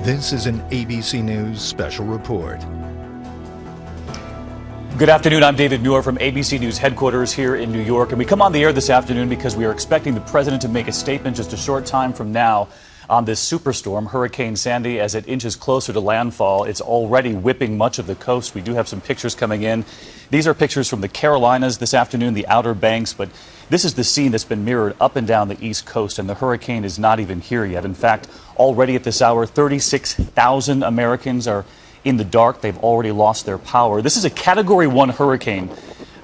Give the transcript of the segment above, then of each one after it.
This is an ABC News special report. Good afternoon. I'm David Muir from ABC News headquarters here in New York. And we come on the air this afternoon because we are expecting the president to make a statement just a short time from now on this superstorm, Hurricane Sandy, as it inches closer to landfall. It's already whipping much of the coast. We do have some pictures coming in. These are pictures from the Carolinas this afternoon, the Outer Banks. But this is the scene that's been mirrored up and down the East Coast, and the hurricane is not even here yet. In fact, already at this hour, 36,000 Americans are in the dark. They've already lost their power. This is a Category 1 hurricane,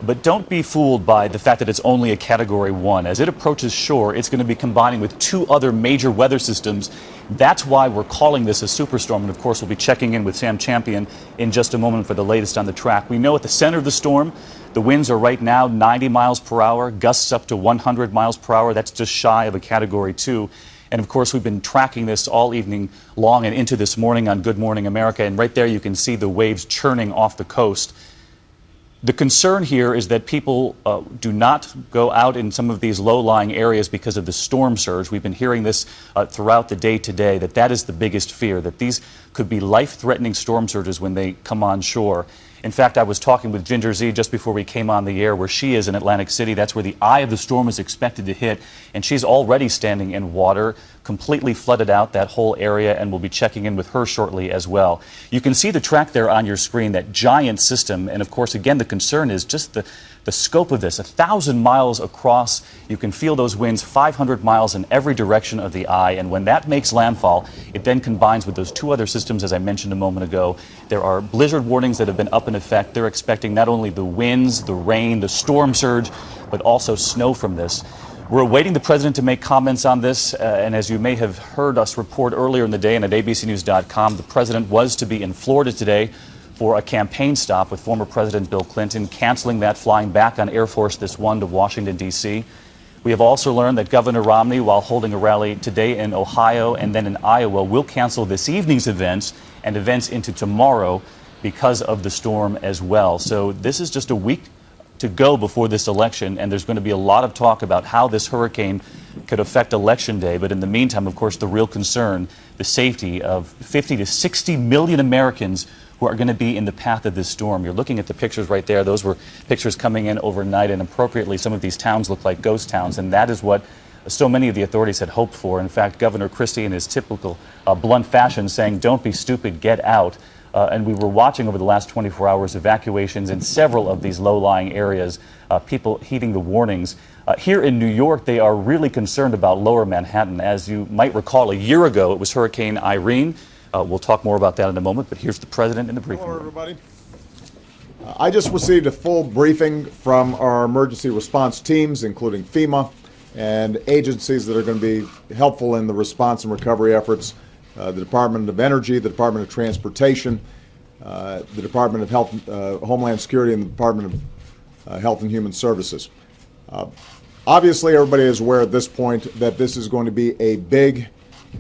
but don't be fooled by the fact that it's only a Category 1. As it approaches shore, it's going to be combining with two other major weather systems. That's why we're calling this a superstorm. And of course, we'll be checking in with Sam Champion in just a moment for the latest on the track. We know at the center of the storm, the winds are right now 90 miles per hour, gusts up to 100 miles per hour. That's just shy of a Category 2. And of course, we've been tracking this all evening long and into this morning on Good Morning America. And right there, you can see the waves churning off the coast. The concern here is that people do not go out in some of these low-lying areas because of the storm surge. We've been hearing this throughout the day today, that is the biggest fear, that these could be life-threatening storm surges when they come on shore. In fact, I was talking with Ginger Z just before we came on the air, where she is in Atlantic City. That's where the eye of the storm is expected to hit, and she's already standing in water, completely flooded out that whole area, and we'll be checking in with her shortly as well. You can see the track there on your screen, that giant system, and of course, again, the concern is just the scope of this. 1,000 miles across, you can feel those winds 500 miles in every direction of the eye, and when that makes landfall, it then combines with those two other systems, as I mentioned a moment ago. There are blizzard warnings that have been up in effect. They're expecting not only the winds, the rain, the storm surge, but also snow from this. We're awaiting the president to make comments on this, and as you may have heard us report earlier in the day and at abcnews.com, the president was to be in Florida today for a campaign stop with former President Bill Clinton, canceling that, flying back on Air Force This One to Washington, D.C. We have also learned that Governor Romney, while holding a rally today in Ohio and then in Iowa, will cancel this evening's events and events into tomorrow because of the storm as well. So this is just a week to go before this election, and there's going to be a lot of talk about how this hurricane could affect Election Day. But in the meantime, of course, the real concern, the safety of 50 to 60 million Americans who are going to be in the path of this storm. You're looking at the pictures right there. Those were pictures coming in overnight, and appropriately, some of these towns look like ghost towns, and that is what so many of the authorities had hoped for. In fact, Governor Christie, in his typical blunt fashion, saying, "Don't be stupid, get out." And we were watching over the last 24 hours evacuations in several of these low-lying areas, people heeding the warnings. Here in New York, they are really concerned about lower Manhattan. As you might recall, a year ago, it was Hurricane Irene. We'll talk more about that in a moment, but here's the president in the briefing room. Hello, everybody. I just received a full briefing from our emergency response teams, including FEMA and agencies that are going to be helpful in the response and recovery efforts. The Department of Energy, the Department of Transportation, the Department of Health, Homeland Security, and the Department of Health and Human Services. Obviously, everybody is aware at this point that this is going to be a big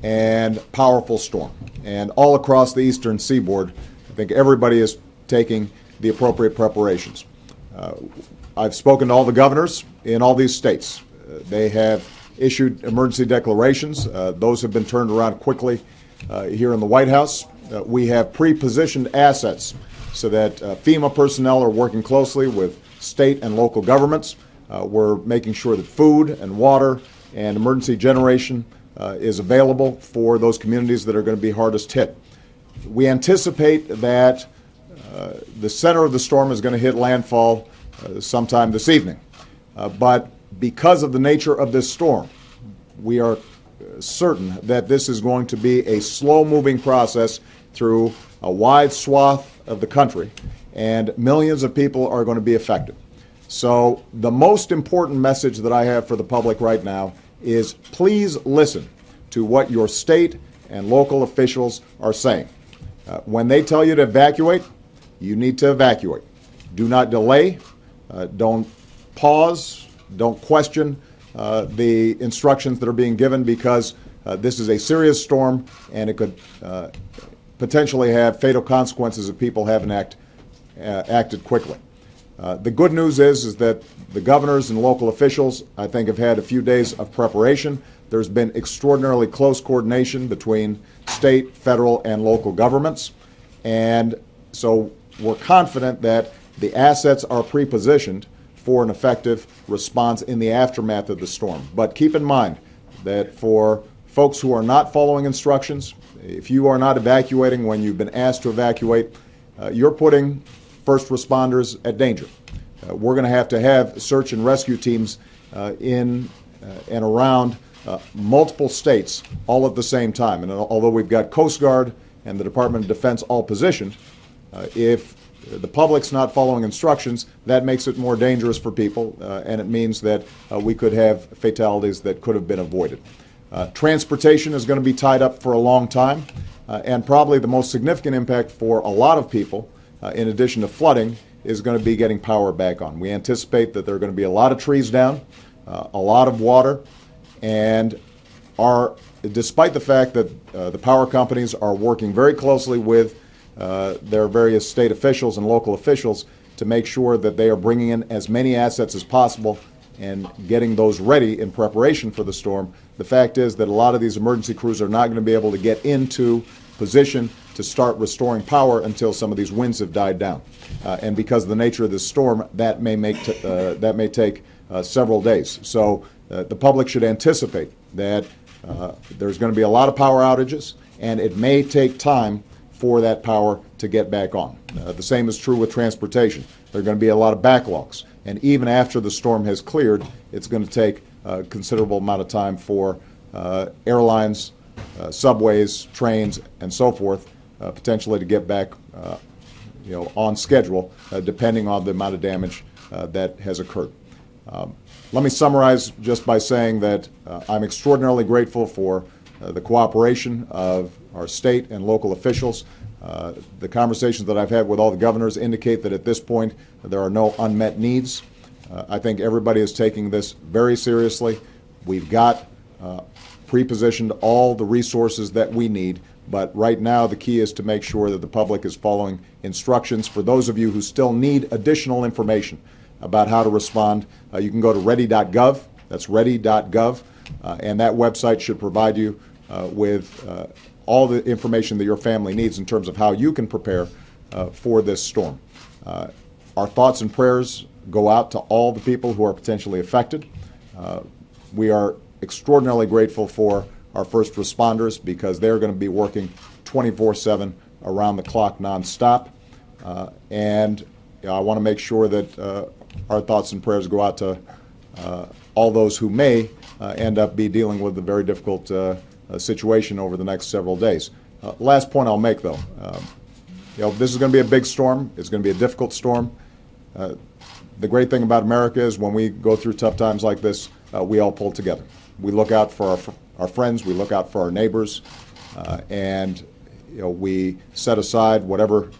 and powerful storm. And all across the eastern seaboard, I think everybody is taking the appropriate preparations. I've spoken to all the governors in all these states. They have issued emergency declarations. Those have been turned around quickly here in the White House. We have pre-positioned assets so that FEMA personnel are working closely with state and local governments. We're making sure that food and water and emergency generation is available for those communities that are going to be hardest hit. We anticipate that the center of the storm is going to hit landfall sometime this evening. But because of the nature of this storm, we are certain that this is going to be a slow-moving process through a wide swath of the country, and millions of people are going to be affected. So the most important message that I have for the public right now is please listen to what your state and local officials are saying. When they tell you to evacuate, you need to evacuate. Do not delay. Don't pause. Don't question the instructions that are being given, because this is a serious storm and it could potentially have fatal consequences if people haven't acted quickly. The good news is that the governors and local officials, I think, have had a few days of preparation. There's been extraordinarily close coordination between state, federal, and local governments. And so we're confident that the assets are pre-positioned for an effective response in the aftermath of the storm. But keep in mind that for folks who are not following instructions, if you are not evacuating when you've been asked to evacuate, you're putting first responders at danger. We're going to have search and rescue teams in and around multiple states all at the same time. And although we've got Coast Guard and the Department of Defense all positioned, if the public's not following instructions, that makes it more dangerous for people, and it means that we could have fatalities that could have been avoided. Transportation is going to be tied up for a long time, and probably the most significant impact for a lot of people, in addition to flooding, is going to be getting power back on. We anticipate that there are going to be a lot of trees down, a lot of water, and despite the fact that the power companies are working very closely with their various state officials and local officials to make sure that they are bringing in as many assets as possible and getting those ready in preparation for the storm, the fact is that a lot of these emergency crews are not going to be able to get into position to start restoring power until some of these winds have died down. And because of the nature of this storm, that may take several days. So the public should anticipate that there's going to be a lot of power outages, and it may take time for that power to get back on. The same is true with transportation. There are going to be a lot of backlogs. And even after the storm has cleared, it's going to take a considerable amount of time for airlines, subways, trains, and so forth, potentially to get back on schedule, depending on the amount of damage that has occurred. Let me summarize just by saying that I'm extraordinarily grateful for the cooperation of our state and local officials. The conversations that I've had with all the governors indicate that at this point there are no unmet needs. I think everybody is taking this very seriously. We've got pre-positioned all the resources that we need, but right now the key is to make sure that the public is following instructions. For those of you who still need additional information about how to respond, you can go to ready.gov. That's ready.gov, and that website should provide you with all the information that your family needs in terms of how you can prepare for this storm. Our thoughts and prayers go out to all the people who are potentially affected. We are extraordinarily grateful for our first responders because they're going to be working 24/7 around the clock nonstop. And I want to make sure that our thoughts and prayers go out to all those who may end up dealing with a very difficult situation over the next several days. Last point I'll make, though, this is going to be a big storm. It's going to be a difficult storm. The great thing about America is when we go through tough times like this, we all pull together. We look out for our friends, we look out for our neighbors, and we set aside whatever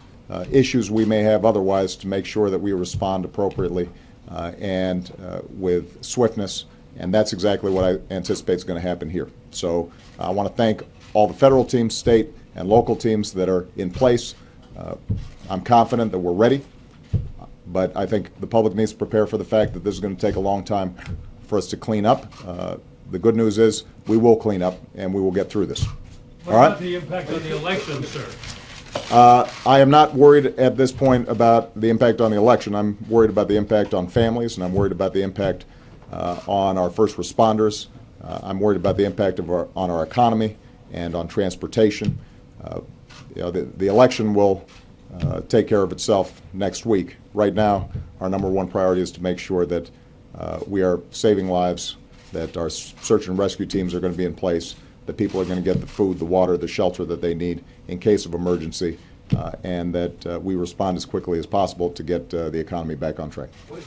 issues we may have otherwise to make sure that we respond appropriately and with swiftness. And that's exactly what I anticipate is going to happen here. So I want to thank all the federal teams, state and local teams that are in place. I'm confident that we're ready, but I think the public needs to prepare for the fact that this is going to take a long time for us to clean up. The good news is we will clean up and we will get through this. What about the impact on the election, sir? I am not worried at this point about the impact on the election. I'm worried about the impact on families, and I'm worried about the impact on our first responders. I'm worried about the impact on our economy and on transportation. The election will take care of itself next week. Right now, our number one priority is to make sure that we are saving lives, that our search and rescue teams are going to be in place, that people are going to get the food, the water, the shelter that they need in case of emergency, and that we respond as quickly as possible to get the economy back on track. All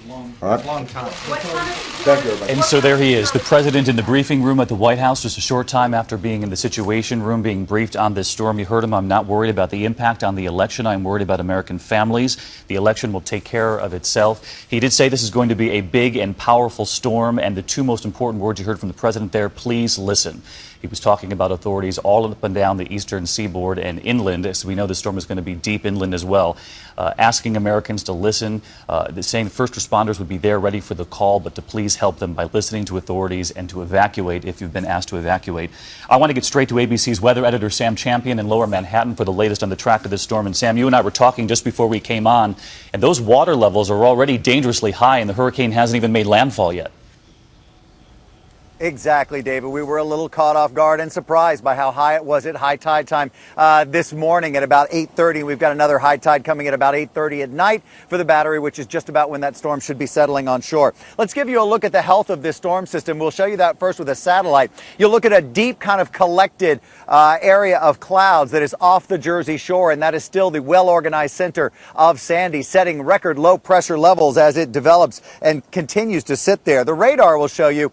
right. Long time. Thank you, everybody. And so there he is, the president in the briefing room at the White House just a short time after being in the Situation Room, being briefed on this storm. You heard him. I'm not worried about the impact on the election. I'm worried about American families. The election will take care of itself. He did say this is going to be a big and powerful storm, and the two most important words you heard from the president there, please listen. He was talking about authorities all up and down the eastern seaboard and inland, so we know the storm is going to be deep inland as well, asking Americans to listen, saying first responders would be there ready for the call, but to please help them by listening to authorities and to evacuate if you've been asked to evacuate. I want to get straight to ABC's weather editor Sam Champion in Lower Manhattan for the latest on the track of this storm. And Sam, you and I were talking just before we came on, and those water levels are already dangerously high, and the hurricane hasn't even made landfall yet. Exactly, David. We were a little caught off guard and surprised by how high it was at high tide time this morning at about 8:30. We've got another high tide coming at about 8:30 at night for the battery, which is just about when that storm should be settling on shore. Let's give you a look at the health of this storm system. We'll show you that first with a satellite. You'll look at a deep kind of collected area of clouds that is off the Jersey Shore, and that is still the well-organized center of Sandy, setting record low pressure levels as it develops and continues to sit there. The radar will show you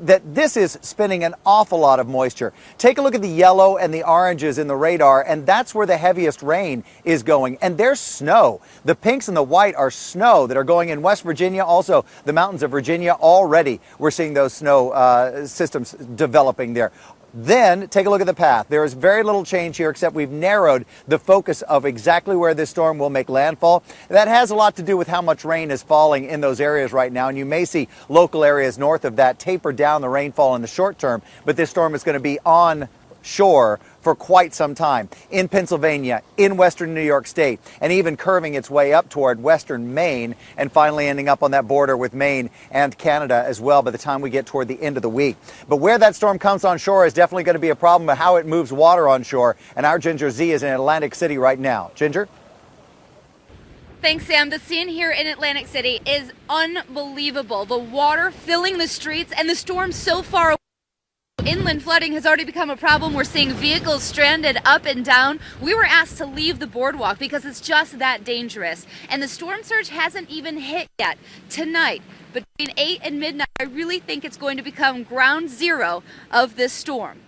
that this is spinning an awful lot of moisture. Take a look at the yellow and the oranges in the radar, and that's where the heaviest rain is going. And there's snow. The pinks and the white are snow that are going in West Virginia, also the mountains of Virginia. Already we're seeing those snow systems developing there. Then take a look at the path. There is very little change here, except we've narrowed the focus of exactly where this storm will make landfall. That has a lot to do with how much rain is falling in those areas right now, and you may see local areas north of that taper down the rainfall in the short term, but this storm is going to be on shore for quite some time in Pennsylvania, in western New York State, and even curving its way up toward western Maine and finally ending up on that border with Maine and Canada as well by the time we get toward the end of the week. But where that storm comes on shore is definitely going to be a problem with how it moves water on shore, and our Ginger Z is in Atlantic City right now. Ginger? Thanks, Sam. The scene here in Atlantic City is unbelievable. The water filling the streets and the storm so far away. Inland flooding has already become a problem. We're seeing vehicles stranded up and down. We were asked to leave the boardwalk because it's just that dangerous. And the storm surge hasn't even hit yet. Tonight, between 8 and midnight, I really think it's going to become ground zero of this storm.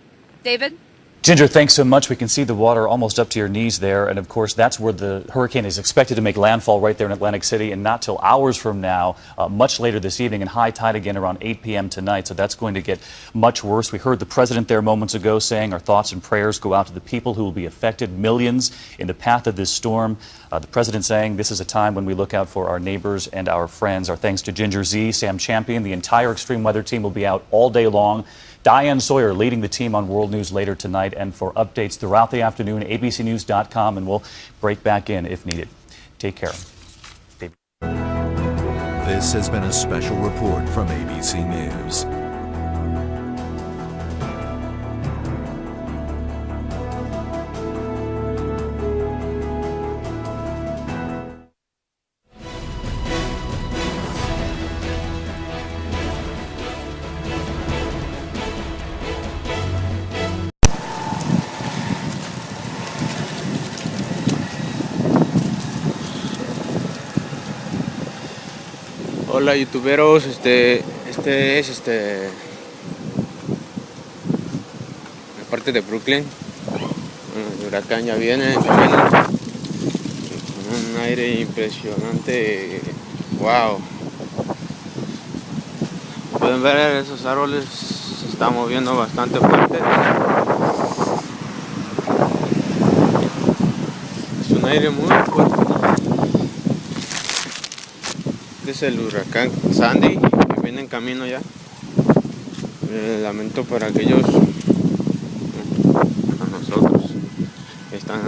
David? Ginger, thanks so much. We can see the water almost up to your knees there. And of course, that's where the hurricane is expected to make landfall, right there in Atlantic City, and not till hours from now, much later this evening, and high tide again around 8 p.m. tonight. So that's going to get much worse. We heard the president there moments ago saying our thoughts and prayers go out to the people who will be affected, millions in the path of this storm. The president saying this is a time when we look out for our neighbors and our friends. Our thanks to Ginger Z, Sam Champion. The entire extreme weather team will be out all day long. Diane Sawyer leading the team on World News later tonight, and for updates throughout the afternoon, abcnews.com, and we'll break back in if needed. Take care. This has been a special report from ABC News. Hola youtuberos, este es la parte de Brooklyn. El huracán ya viene con un aire impresionante. Wow, pueden ver esos árboles, se están moviendo bastante fuerte. Es un aire muy fuerte. Este es el huracán Sandy, que viene en camino ya. Lamento para aquellos, a nosotros, están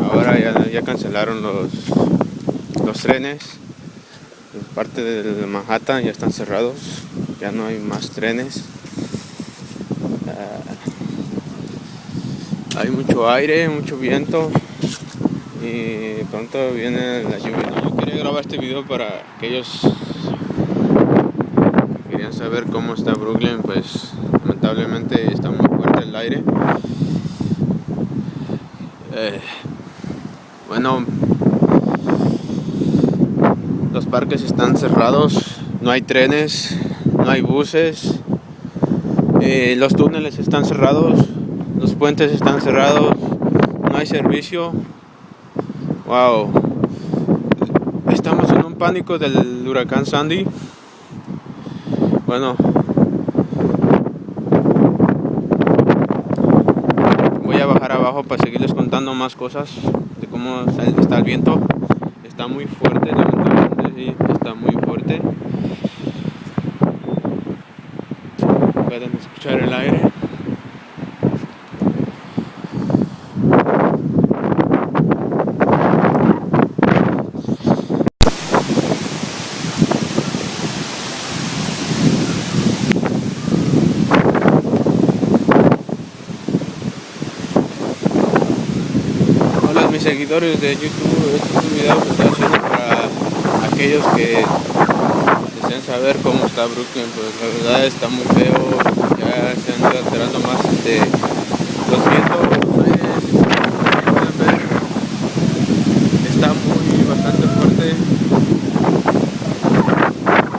ahora ya cancelaron los trenes. Parte de Manhattan ya están cerrados, ya no hay más trenes. Hay mucho aire, mucho viento y pronto viene la lluvia. Yo quería grabar este video para aquellos que querían saber cómo está Brooklyn, pues lamentablemente está muy fuerte el aire. Bueno, los parques están cerrados, no hay trenes, no hay buses, los túneles están cerrados, los puentes están cerrados, no hay servicio. Wow, estamos en un pánico del huracán Sandy. Bueno, abajo para seguirles contando más cosas de cómo está el viento. Está muy fuerte, lamentablemente, sí, está muy fuerte. Pueden escuchar el aire. Hola mis seguidores de YouTube, este es un video que estoy haciendo para aquellos que desean saber cómo está Brooklyn. Pues la verdad está muy feo, ya se han ido alterando más los vientos, los aires, como pueden ver, está bastante fuerte.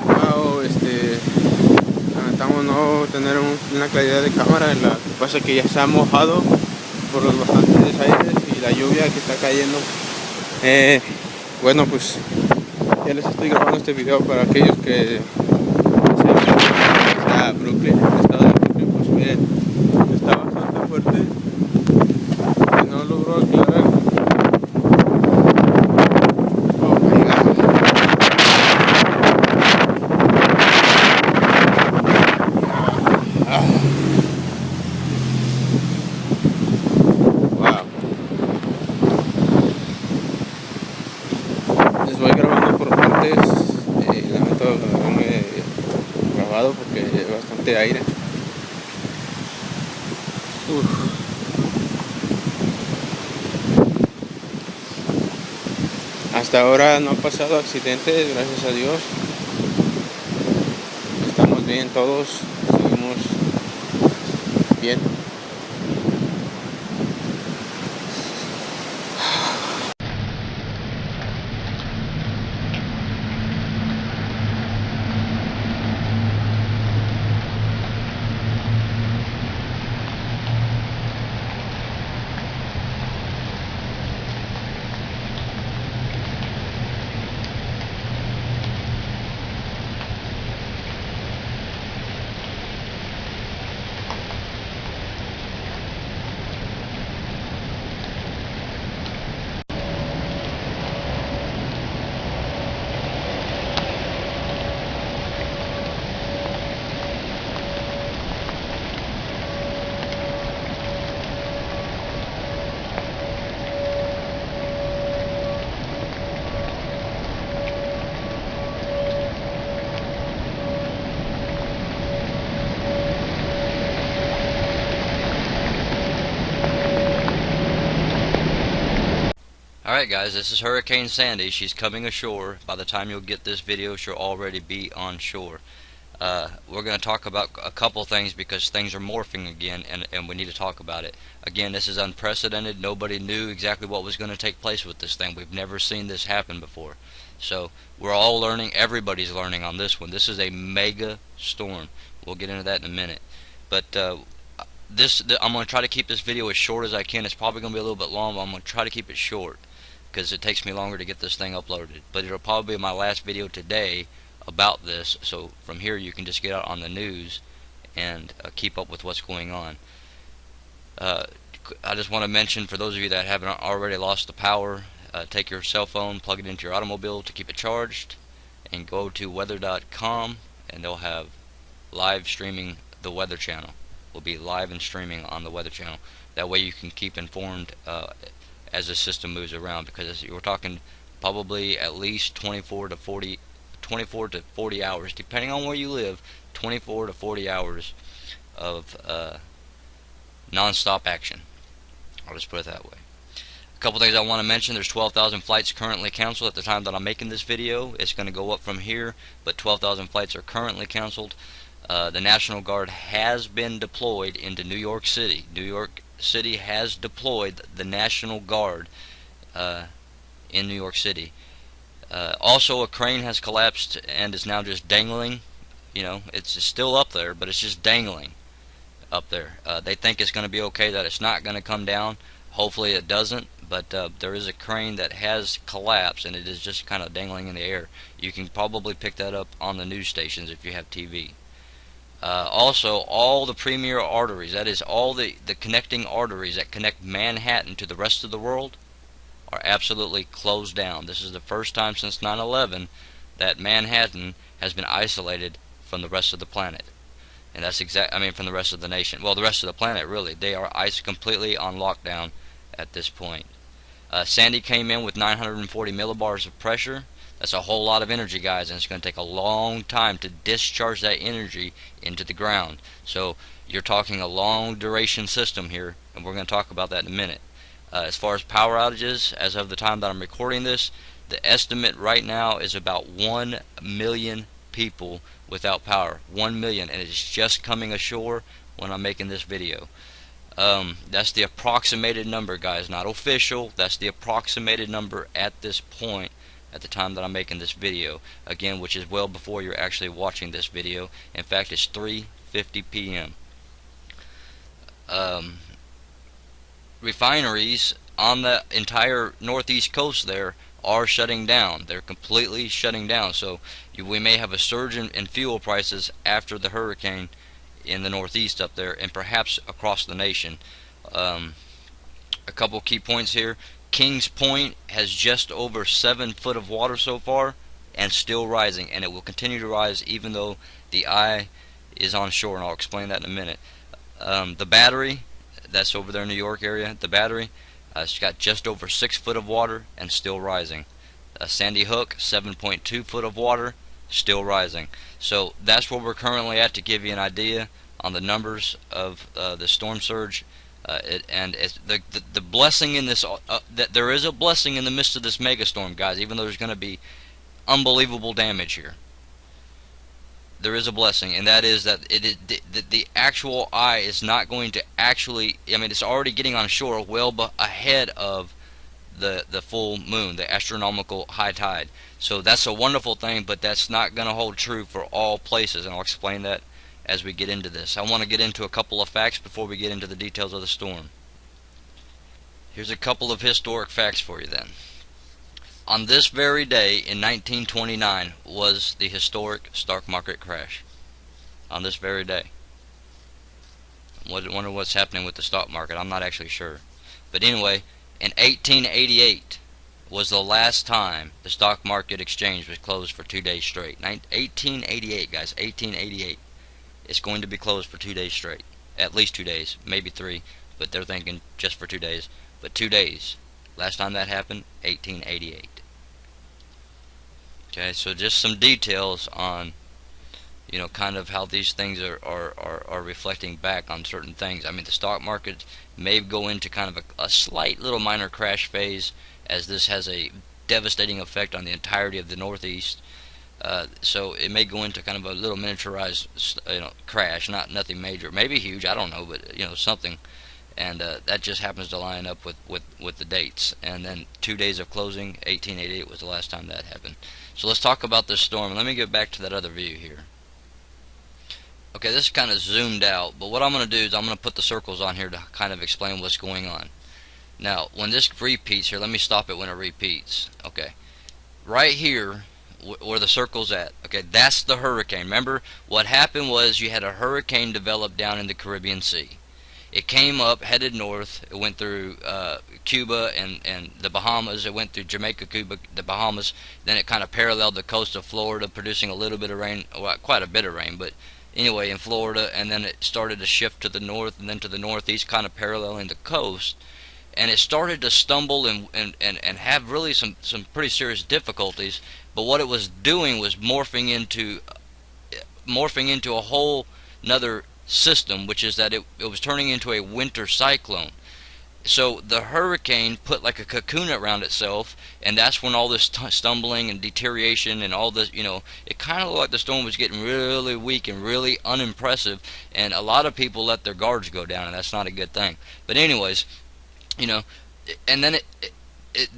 Wow, lamentamos no tener una claridad de cámara, lo que pasa es que ya se ha mojado por los bastantes aires y la lluvia que está cayendo. Bueno, pues ya les estoy grabando este video para aquellos que está Brooklyn, el estado de Brooklyn. Pues miren, está bastante fuerte y no logró aclarar. Oh my God. Wow. Les voy grabando por partes, lamento haberme grabado porque hay bastante aire. Hasta ahora no ha pasado accidentes, gracias a Dios. Estamos bien todos, seguimos bien. Alright guys, this is Hurricane Sandy. She's coming ashore. By the time you'll get this video, she'll already be on shore. We're going to talk about a couple things because things are morphing again, and we need to talk about it. Again, this is unprecedented. Nobody knew exactly what was going to take place with this thing. We've never seen this happen before. So we're all learning. Everybody's learning on this one. This is a mega storm. We'll get into that in a minute. But I'm going to try to keep this video as short as I can. It's probably going to be a little bit long, but I'm going to try to keep it short because it takes me longer to get this thing uploaded. But it'll probably be my last video today about this, so from here you can just get out on the news and keep up with what's going on. I just want to mention, for those of you that haven't already lost the power, take your cell phone, plug it into your automobile to keep it charged, and go to weather.com, and they'll have live streaming. The Weather Channel will be live and streaming on the Weather Channel. That way you can keep informed as the system moves around, because we're talking probably at least 24 to 40 hours, depending on where you live, 24 to 40 hours of non-stop action. I'll just put it that way. A couple things I want to mention: there's 12,000 flights currently canceled at the time that I'm making this video. It's going to go up from here, but 12,000 flights are currently canceled. The National Guard has been deployed into New York City. New York City has deployed the National Guard in New York City. Also, a crane has collapsed and is now just dangling. You know, it's still up there, but it's just dangling up there. They think it's going to be okay, that it's not going to come down. Hopefully it doesn't, but there is a crane that has collapsed, and it is just kind of dangling in the air. You can probably pick that up on the news stations if you have TV. Also, all the premier arteries, that is, all the connecting arteries that connect Manhattan to the rest of the world, are absolutely closed down. This is the first time since 9/11 that Manhattan has been isolated from the rest of the planet. And that's from the rest of the nation. Well, the rest of the planet, really. They are completely on lockdown at this point. Sandy came in with 940 millibars of pressure. That's a whole lot of energy, guys, and it's going to take a long time to discharge that energy into the ground. So you're talking a long duration system here, and we're going to talk about that in a minute. As far as power outages, as of the time that I'm recording this, the estimate right now is about 1 million people without power. 1 million, and it's just coming ashore when I'm making this video. That's the approximated number, guys, not official. That's the approximated number at this point, at the time that I'm making this video, again, which is well before you're actually watching this video. In fact, it's 3:50 p.m. Refineries on the entire northeast coast there are shutting down. They're completely shutting down. So we may have a surge in fuel prices after the hurricane in the northeast up there, and perhaps across the nation. A couple key points here. Kings Point has just over 7 foot of water so far, and still rising, and it will continue to rise even though the eye is on shore, and I'll explain that in a minute. The Battery, that's over there in New York area, the Battery, it's got just over 6 foot of water and still rising. Sandy Hook, 7.2 foot of water, still rising. So that's where we're currently at, to give you an idea on the numbers of the storm surge. The blessing in this, that there is a blessing in the midst of this megastorm, guys, even though there's going to be unbelievable damage here. There is a blessing, and that is that the actual eye is not going to actually, it's already getting on shore well ahead of the full moon, the astronomical high tide. So that's a wonderful thing, but that's not going to hold true for all places, and I'll explain that as we get into this. I want to get into a couple of facts before we get into the details of the storm. Here's a couple of historic facts for you then. On this very day in 1929 was the historic stock market crash. On this very day. I wonder what's happening with the stock market. I'm not actually sure. But anyway, in 1888 was the last time the stock market exchange was closed for 2 days straight. 1888, guys, 1888. It's going to be closed for 2 days straight. At least 2 days, maybe 3, but they're thinking just for 2 days. But 2 days. Last time that happened, 1888. Okay, so just some details on, kind of how these things are reflecting back on certain things. The stock market may go into kind of a slight little minor crash phase, as this has a devastating effect on the entirety of the Northeast. So it may go into kind of a little miniaturized, crash, nothing major, maybe huge, I don't know, but something. And that just happens to line up with the dates. And then 2 days of closing, 1888 was the last time that happened. So let's talk about this storm. Let me get back to that other view here. Okay, this is kind of zoomed out, but what I'm going to do is I'm going to put the circles on here to kind of explain what's going on. Now, when this repeats here, let me stop it when it repeats. Okay, right here where the circle's at, okay, that's the hurricane. Remember, what happened was you had a hurricane develop down in the Caribbean Sea. It came up, headed north. It went through Cuba and the Bahamas. It went through Jamaica, Cuba, the Bahamas. Then it kind of paralleled the coast of Florida, producing a little bit of rain, well, quite a bit of rain, but anyway, in Florida. And then it started to shift to the north and then to the northeast, kind of paralleling the coast. And it started to stumble and have really some pretty serious difficulties. But what it was doing was morphing into a whole another system, which is that it was turning into a winter cyclone. So the hurricane put like a cocoon around itself, and that's when all this stumbling and deterioration and all this, it kind of looked like the storm was getting really weak and really unimpressive, and a lot of people let their guards go down, and that's not a good thing. But anyways, and then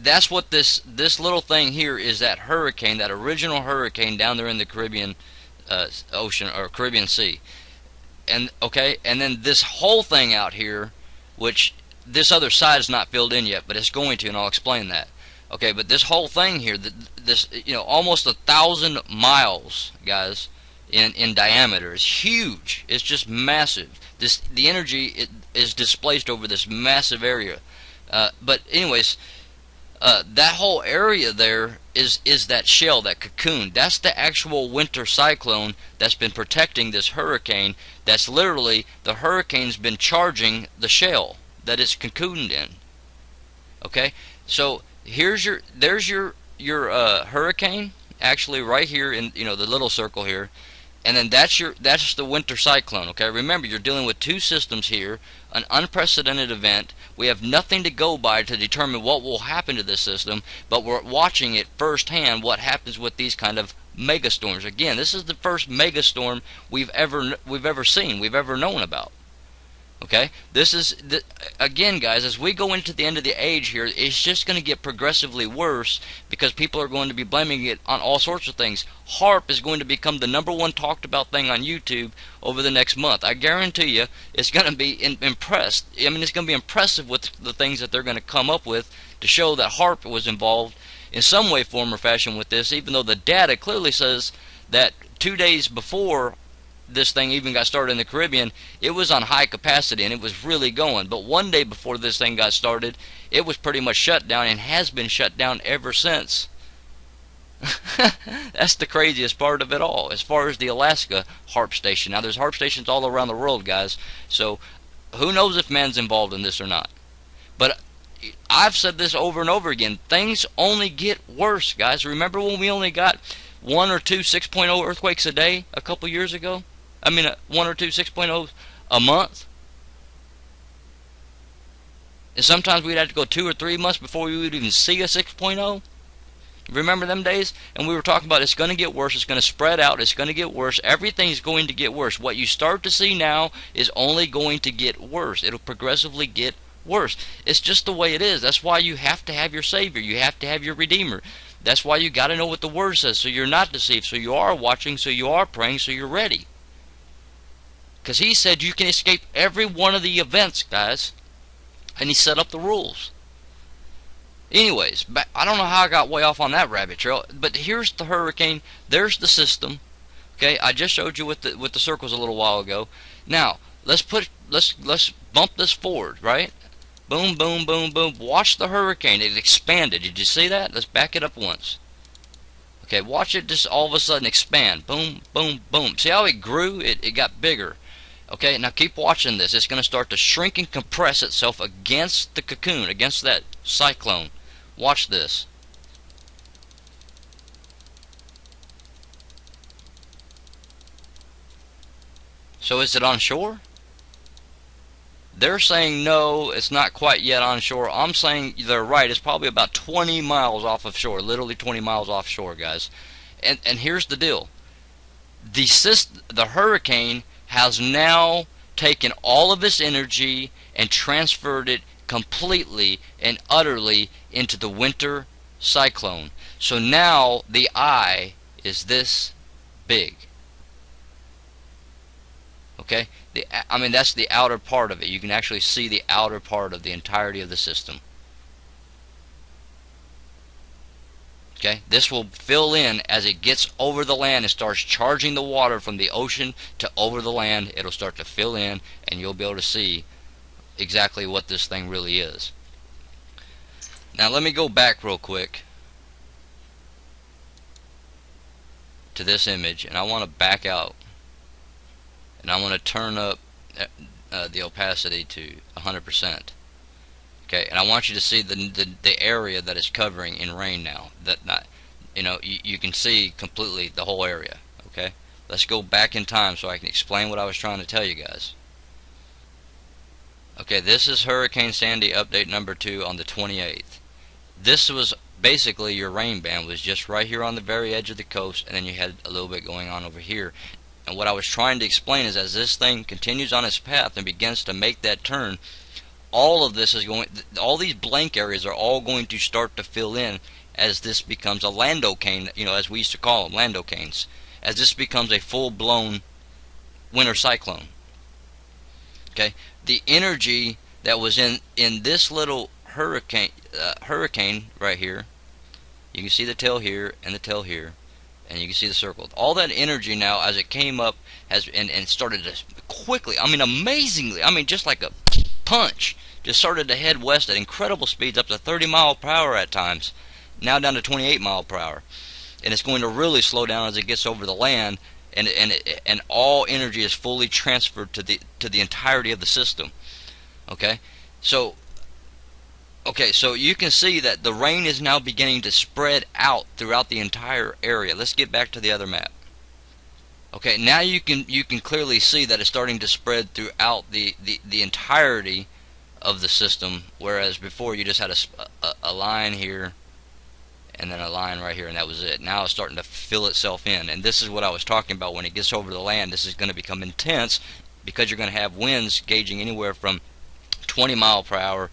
that's what this little thing here is, that hurricane, that original hurricane down there in the Caribbean Ocean, or Caribbean Sea. And okay, and then this whole thing out here, which this other side is not filled in yet, but it's going to, and I'll explain that. Okay, but this whole thing here, this almost 1,000 miles, guys, in diameter. It's huge. It's just massive. The energy is displaced over this massive area. But anyways, that whole area there is that shell, that cocoon. That's the actual winter cyclone that's been protecting this hurricane. That's literally, the hurricane's been charging the shell that it's cocooned in. Okay, so there's your hurricane, actually right here in the little circle here, and then that's the winter cyclone. Okay, remember, you're dealing with two systems here, an unprecedented event. We have nothing to go by to determine what will happen to this system, but we're watching it firsthand, what happens with these kind of megastorms. Again, this is the first megastorm we've ever seen, we've ever known about. Okay, this is again, guys, as we go into the end of the age here, it's just going to get progressively worse because people are going to be blaming it on all sorts of things. HAARP is going to become the #1 talked about thing on YouTube over the next month. I guarantee you, it's going to be impressed. I mean, it's going to be impressive with the things that they're going to come up with to show that HAARP was involved in some way, form, or fashion with this, even though the data clearly says that 2 days before this thing even got started in the Caribbean, it was on high capacity and it was really going. But 1 day before this thing got started, it was pretty much shut down and has been shut down ever since. That's the craziest part of it all, as far as the Alaska HAARP station. Now, there's HAARP stations all around the world, guys, so who knows if man's involved in this or not. But I've said this over and over again, things only get worse, guys. Remember when we only got 1 or 2 6.0 earthquakes a day a couple years ago? I mean, 1 or 2 6.0 a month? And sometimes we'd have to go 2 or 3 months before we would even see a 6.0. Remember them days? And we were talking about it's going to get worse, it's going to spread out, it's going to get worse, everything's going to get worse. What you start to see now is only going to get worse. It'll progressively get worse. It's just the way it is. That's why you have to have your Savior. You have to have your Redeemer. That's why you got to know what the Word says, so you're not deceived, so you are watching, so you are praying, so you're ready. Because He said you can escape every one of the events, guys. And He set up the rules. Anyways, I don't know how I got way off on that rabbit trail, but here's the hurricane. There's the system. Okay, I just showed you with the circles a little while ago. Now let's bump this forward, right? Boom, boom, boom, boom. Watch the hurricane. It expanded. Did you see that? Let's back it up once. Okay, watch it just all of a sudden expand. Boom, boom, boom. See how it grew? It got bigger. Okay, now keep watching this. It's going to start to shrink and compress itself against the cocoon, against that cyclone. Watch this. So is it on shore? They're saying no, it's not quite yet on shore. I'm saying they're right. It's probably about 20 miles off of shore, literally 20 miles offshore, guys. And here's the deal. The hurricane has now taken all of its energy and transferred it completely and utterly into the winter cyclone. So now the eye is this big. Okay? I mean, that's the outer part of it. You can actually see the outer part of the entirety of the system. Okay? This will fill in as it gets over the land and starts charging the water from the ocean to over the land. It'll start to fill in, and you'll be able to see exactly what this thing really is. Now let me go back real quick to this image, and I want to back out, and I want to turn up the opacity to 100%. Okay, and I want you to see the area that it's covering in rain now. You can see completely the whole area. Okay, let's go back in time so I can explain what I was trying to tell you guys. Okay, this is Hurricane Sandy update number 2 on the 28th. This was basically your rain band was just right here on the very edge of the coast, and then you had a little bit going on over here. And what I was trying to explain is as this thing continues on its path and begins to make that turn, all of this is going, all these blank areas are all going to start to fill in as this becomes a landocane, as we used to call them, landocanes, as this becomes a full-blown winter cyclone. Okay, the energy that was in this little hurricane right here, you can see the tail here and the tail here, and you can see the circle. All that energy now, as it came up, has and started to quickly, I mean amazingly, I mean just like a punch, just started to head west at incredible speeds, up to 30 miles per hour at times, now down to 28 miles per hour. And it's going to really slow down as it gets over the land, and all energy is fully transferred to the entirety of the system. Okay, so you can see that the rain is now beginning to spread out throughout the entire area. Let's get back to the other map. Okay, now you can clearly see that it's starting to spread throughout the entirety of the system, whereas before you just had a line here and then a line right here, and that was it. Now it's starting to fill itself in, and this is what I was talking about. When it gets over the land, this is going to become intense, because you're going to have winds gauging anywhere from 20 miles per hour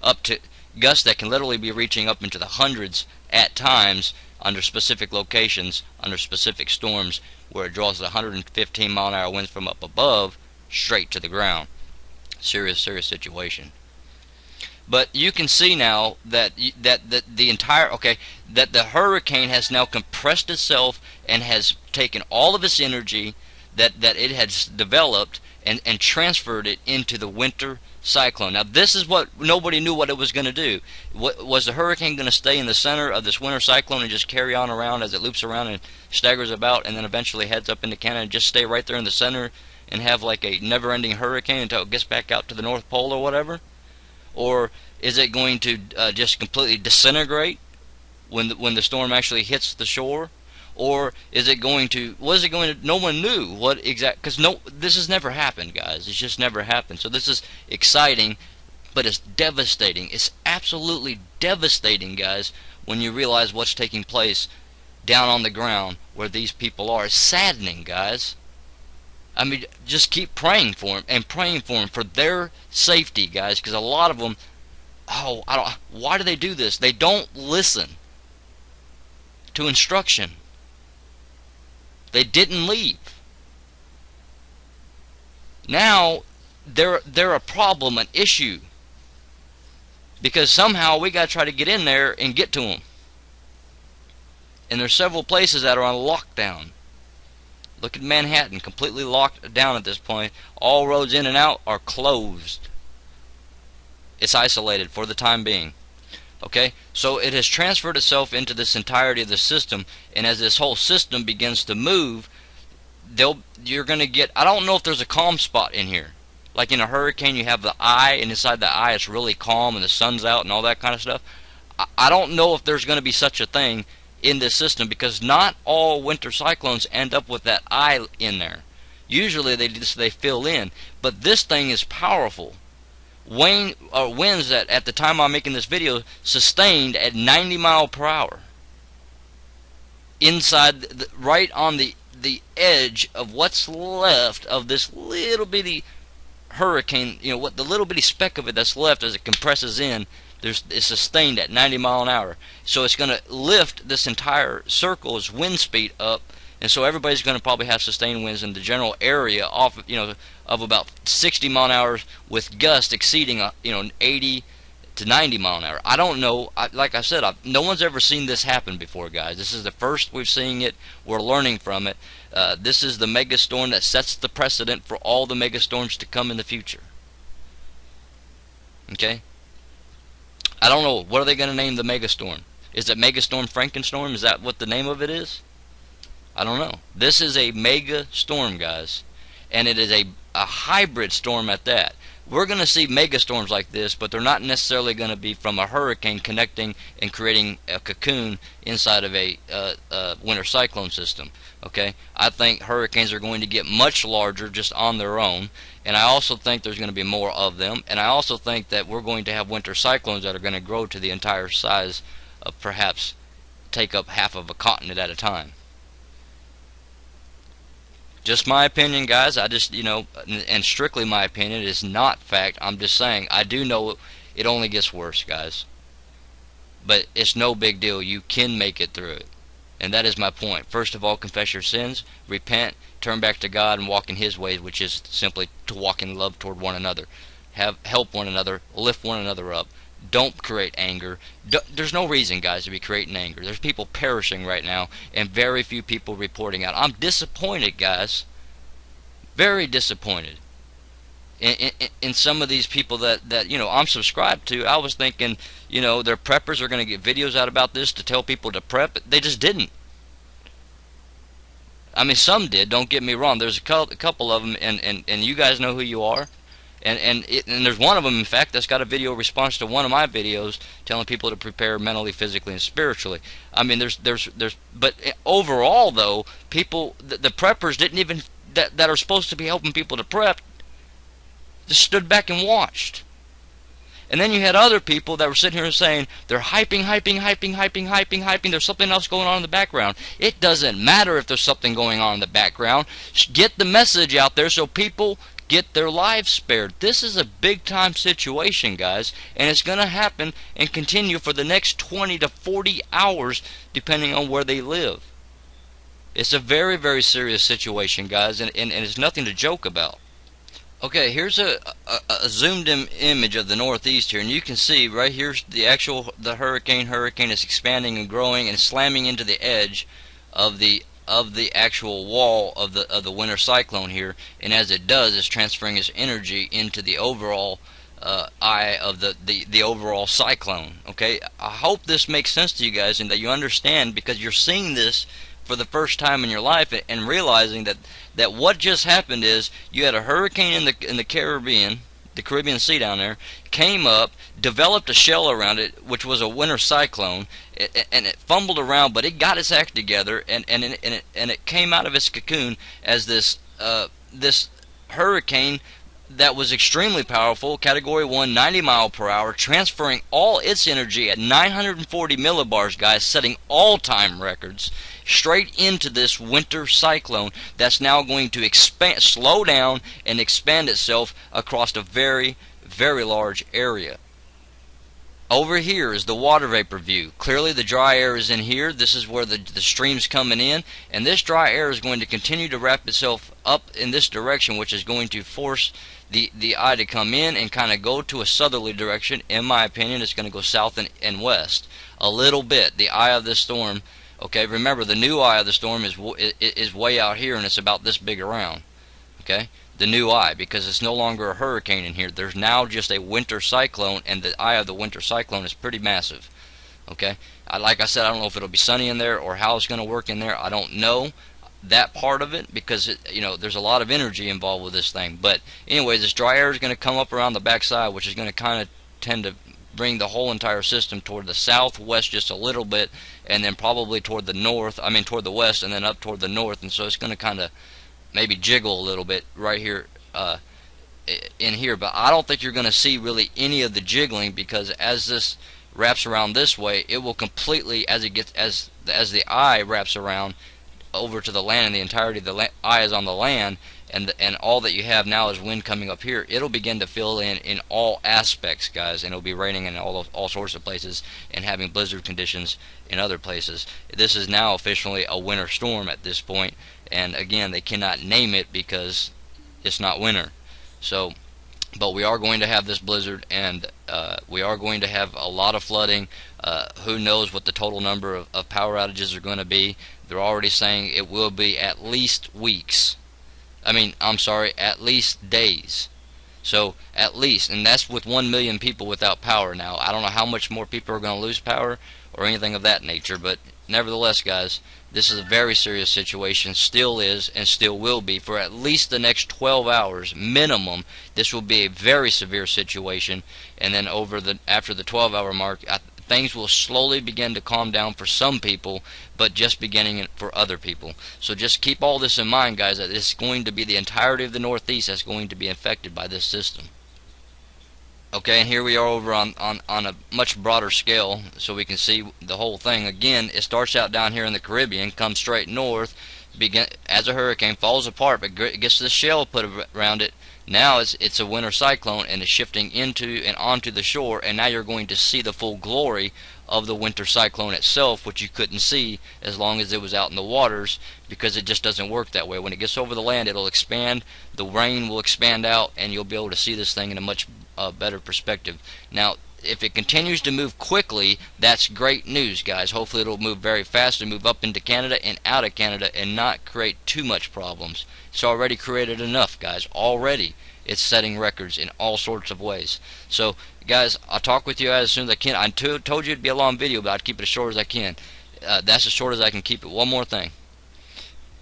up to gusts that can literally be reaching up into the hundreds at times under specific locations, under specific storms, where it draws the 115 mile an hour winds from up above straight to the ground. Serious situation. But you can see now that the entire that the hurricane has now compressed itself and has taken all of its energy that it has developed and transferred it into the winter cyclone. Now this is what nobody knew what it was going to do. Was the hurricane going to stay in the center of this winter cyclone and just carry on around as it loops around and staggers about, and then eventually heads up into Canada and just stay right there in the center and have like a never-ending hurricane until it gets back out to the North Pole or whatever? Or is it going to just completely disintegrate when the storm actually hits the shore? Or is it going to, no one knew what exact, because this has never happened, guys. It's just never happened. So this is exciting, but it's devastating. It's absolutely devastating, guys, when you realize what's taking place down on the ground where these people are. It's saddening, guys. I mean, just keep praying for them and praying for them for their safety, guys, because a lot of them, why do they do this? They don't listen to instruction. They didn't leave. Now they're a problem, an issue, because somehow we got to try to get in there and get to them. And there's several places that are on lockdown. Look at Manhattan, completely locked down at this point. All roads in and out are closed. It's isolated for the time being. Okay, so it has transferred itself into this entirety of the system, and as this whole system begins to move, you're going to get, I don't know if there's a calm spot in here. Like in a hurricane, you have the eye, and inside the eye it's really calm and the sun's out and all that kind of stuff. I don't know if there's going to be such a thing in this system, because not all winter cyclones end up with that eye in there. Usually they fill in, but this thing is powerful. Winds that at the time I'm making this video sustained at 90 miles per hour inside right on the edge of what's left of this little bitty hurricane. What the little bitty speck of it that's left as it compresses in, it's sustained at 90 miles an hour. So it's going to lift this entire circle's wind speed up, and so everybody's going to probably have sustained winds in the general area off of about 60 mile an hour, with gusts exceeding 80 to 90 mile an hour. I don't know. Like I said, no one's ever seen this happen before, guys. This is the first we've seen it. We're learning from it. This is the megastorm that sets the precedent for all the megastorms to come in the future. Okay? I don't know. What are they going to name the megastorm? Is it Megastorm Frankenstorm? Is that what the name of it is? I don't know. This is a mega storm, guys, and it is a hybrid storm at that. We're going to see megastorms like this, but they're not necessarily going to be from a hurricane connecting and creating a cocoon inside of a winter cyclone system. Okay, I think hurricanes are going to get much larger just on their own, and I also think there's going to be more of them, and I also think that we're going to have winter cyclones that are going to grow to the entire size of perhaps take up half of a continent at a time. Just my opinion, guys. I just, and strictly my opinion, it is not fact. I'm just saying, I do know it only gets worse, guys. But it's no big deal. You can make it through it. And that is my point. First of all, confess your sins, repent, turn back to God, and walk in His ways, which is simply to walk in love toward one another. Help one another, lift one another up. Don't create anger. There's no reason, guys, to be creating anger. There's people perishing right now, and very few people reporting out. I'm disappointed, guys. Very disappointed in some of these people that you know I'm subscribed to. I was thinking, you know, their preppers are going to get videos out about this to tell people to prep. They just didn't. I mean, some did. Don't get me wrong. There's a couple of them, and you guys know who you are. And there's one of them, in fact, that's got a video response to one of my videos telling people to prepare mentally, physically, and spiritually. I mean, but overall, though, people, the preppers didn't even, that are supposed to be helping people to prep, just stood back and watched. And then you had other people that were sitting here and saying, they're hyping. There's something else going on in the background. It doesn't matter if there's something going on in the background. Get the message out there so people get their lives spared. This is a big time situation, guys, and it's going to happen and continue for the next 20 to 40 hours depending on where they live. It's a very, very serious situation, guys, and it's nothing to joke about. Okay, here's a zoomed in image of the Northeast here, and you can see right here's the hurricane is expanding and growing and slamming into the edge of the actual wall of the winter cyclone here, and as it does, it's transferring its energy into the overall eye of the overall cyclone. Okay, I hope this makes sense to you guys and that you understand, because you're seeing this for the first time in your life and realizing that what just happened is you had a hurricane in the Caribbean Sea down there, came up, developed a shell around it, which was a winter cyclone, and it fumbled around, but it got its act together, and it came out of its cocoon as this hurricane that was extremely powerful, Category 1, 90 mile per hour, transferring all its energy at 940 millibars, guys, setting all-time records, straight into this winter cyclone that's now going to slow down and expand itself across a very, very large area. Over here is the water vapor view. Clearly the dry air is in here. This is where the stream's coming in, and this dry air is going to continue to wrap itself up in this direction, which is going to force the eye to come in and kind of go to a southerly direction. In my opinion, it's going to go south and west a little bit. The eye of this storm, okay, remember the new eye of the storm is way out here, and it's about this big around. Okay, the new eye, because it's no longer a hurricane in here. There's now just a winter cyclone, and the eye of the winter cyclone is pretty massive. Okay, like I said, I don't know if it'll be sunny in there or how it's going to work in there. I don't know that part of it, because you know, there's a lot of energy involved with this thing. But anyways, this dry air is going to come up around the backside, which is going to kind of tend to bring the whole entire system toward the southwest just a little bit, and then probably toward the north, toward the west, and then up toward the north. And so it's going to kind of maybe jiggle a little bit right here in here, but I don't think you're going to see really any of the jiggling, because as this wraps around this way, it will completely, as the eye wraps around over to the land, and the entirety of the eye is on the land, and all that you have now is wind coming up here. It'll begin to fill in all aspects, guys, and it'll be raining in all sorts of places and having blizzard conditions in other places. This is now officially a winter storm at this point, and again, they cannot name it because it's not winter. So, but we are going to have this blizzard, and we are going to have a lot of flooding. Who knows what the total number of power outages are going to be. They're already saying it will be at least weeks. At least days. So, at least, and that's with 1 million people without power now. I don't know how much more people are going to lose power or anything of that nature, but nevertheless, guys, this is a very serious situation, still is and still will be for at least the next 12 hours minimum. This will be a very severe situation, and then after the 12-hour mark, things will slowly begin to calm down for some people, but just beginning for other people. So just keep all this in mind, guys, that it's going to be the entirety of the Northeast that's going to be affected by this system. Okay, and here we are over on a much broader scale, so we can see the whole thing. Again, it starts out down here in the Caribbean, comes straight north, as a hurricane, falls apart, but gets this shell put around it. Now it's a winter cyclone, and it's shifting into and onto the shore, and now you're going to see the full glory of the winter cyclone itself, which you couldn't see as long as it was out in the waters, because it just doesn't work that way. When it gets over the land, it'll expand, the rain will expand out, and you'll be able to see this thing in a much better perspective. Now, if it continues to move quickly, that's great news, guys. Hopefully it'll move very fast and move up into Canada and out of Canada and not create too much problems. It's already created enough, guys. Already it's setting records in all sorts of ways. So, guys, I'll talk with you as soon as I can. I told you it'd be a long video, but I'd keep it as short as I can. That's as short as I can keep it. One more thing.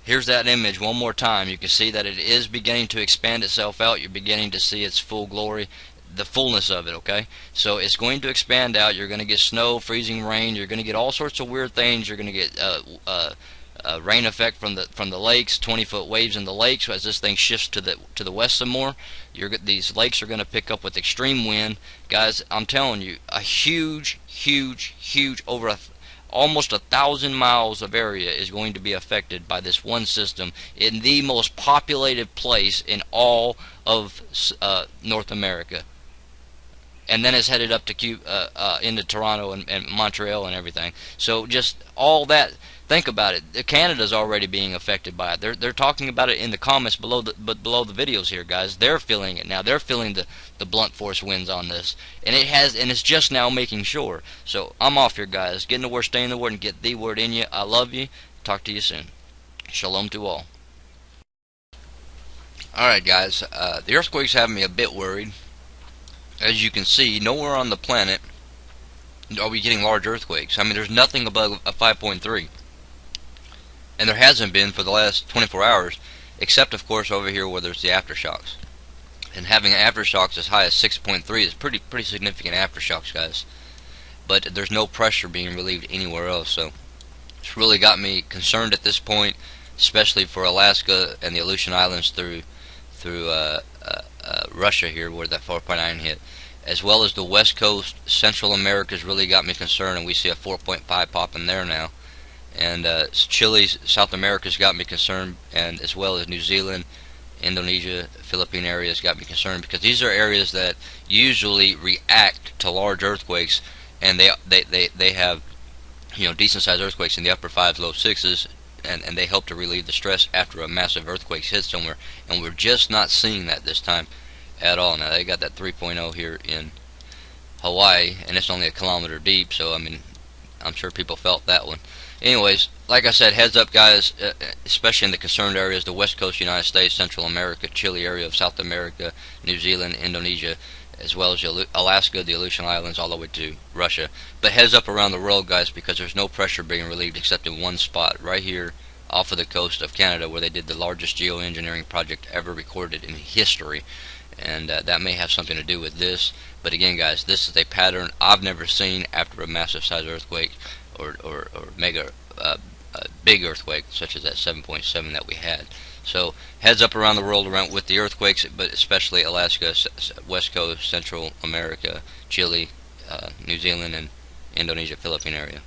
Here's that image one more time. You can see that it is beginning to expand itself out. You're beginning to see its full glory, the fullness of it, okay? So it's going to expand out. You're going to get snow, freezing rain. You're going to get all sorts of weird things. You're going to get rain effect from the lakes, 20-foot waves in the lakes as this thing shifts to the west some more. These lakes are going to pick up with extreme wind. Guys, I'm telling you, a huge, over almost 1,000 miles of area is going to be affected by this one system in the most populated place in all of North America. And then it's headed up to into Toronto and Montreal and everything. So just all that, think about it. Canada's already being affected by it. They're talking about it in the comments below the videos here, guys. They're feeling it now. They're feeling the blunt force winds on this, and it's just now making sure. So I'm off here, guys. Get in the word, stay in the word, and get the word in you. I love you. Talk to you soon. Shalom to all. All right, guys. The earthquakes have me a bit worried. As you can see, nowhere on the planet are we getting large earthquakes. I mean, there's nothing above a 5.3. And there hasn't been for the last 24 hours, except, of course, over here where there's the aftershocks. And having aftershocks as high as 6.3 is pretty significant aftershocks, guys. But there's no pressure being relieved anywhere else, so it's really got me concerned at this point, especially for Alaska and the Aleutian Islands through Russia here, where that 4.9 hit, as well as the West Coast. Central America's really got me concerned, and we see a 4.5 popping there now. And Chile, South America's got me concerned, and as well as New Zealand, Indonesia, Philippine areas got me concerned, because these are areas that usually react to large earthquakes, and they have, you know, decent sized earthquakes in the upper 5s, low 6s, and they help to relieve the stress after a massive earthquake hits somewhere, and we're just not seeing that this time at all. Now they got that 3.0 here in Hawaii, and it's only a kilometer deep, so I mean, I'm sure people felt that one. Anyways, like I said, heads up, guys, especially in the concerned areas, the West Coast United States, Central America, Chile area of South America, New Zealand, Indonesia, as well as Alaska, the Aleutian Islands, all the way to Russia. But heads up around the world, guys, because there's no pressure being relieved except in one spot, right here off of the coast of Canada, where they did the largest geoengineering project ever recorded in history. And that may have something to do with this. But again, guys, this is a pattern I've never seen after a massive size earthquake or mega big earthquake such as that 7.7 that we had. So heads up around the world around with the earthquakes, but especially Alaska, West Coast, Central America, Chile, New Zealand, and Indonesia, Philippine area.